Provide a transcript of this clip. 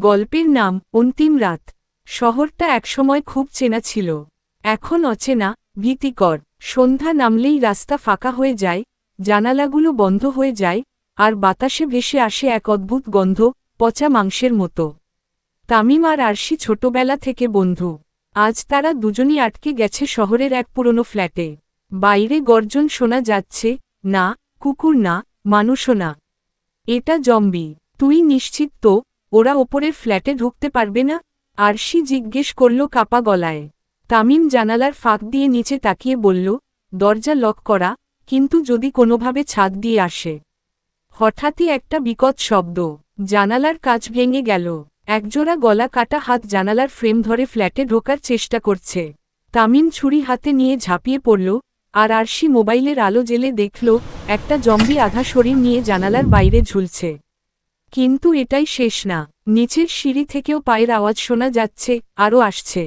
গল্পের নাম অন্তিম রাত। শহরটা একসময় খুব চেনা ছিল, এখন অচেনা, ভীতিকর। সন্ধ্যা নামলেই রাস্তা ফাঁকা হয়ে যায়, জানালাগুলো বন্ধ হয়ে যায়, আর বাতাসে ভেসে আসে এক অদ্ভুত গন্ধ, পচা মাংসের মতো। তামিম আর আরশি ছোটবেলা থেকে বন্ধু। আজ তারা দুজনই আটকে গেছে শহরের এক পুরনো ফ্ল্যাটে। বাইরে গর্জন শোনা যাচ্ছে, না, কুকুর না, মানুষও না। এটা জম্বি। তুই নিশ্চিত তো ওরা ওপরের ফ্ল্যাটে ঢুকতে পারবে না? আরশি জিজ্ঞেস করল কাপা গলায়। তামিম জানালার ফাঁক দিয়ে নিচে তাকিয়ে বলল, দরজা লক করা, কিন্তু যদি কোনোভাবে ছাদ দিয়ে আসে। হঠাৎই একটা বিকট শব্দ, জানালার কাঁচ ভেঙে গেল। একজোড়া গলা কাটা হাত জানালার ফ্রেম ধরে ফ্ল্যাটে ঢোকার চেষ্টা করছে। তামিম ছুরি হাতে নিয়ে ঝাঁপিয়ে পড়ল, আর আরশি মোবাইলের আলো জ্বেলে দেখল একটা জম্বি আধা শরীর নিয়ে জানালার বাইরে ঝুলছে। কিন্তু এটাই শেষ না, নিচের সিঁড়ি থেকেও পায়ের আওয়াজ শোনা যাচ্ছে, আরও আসছে।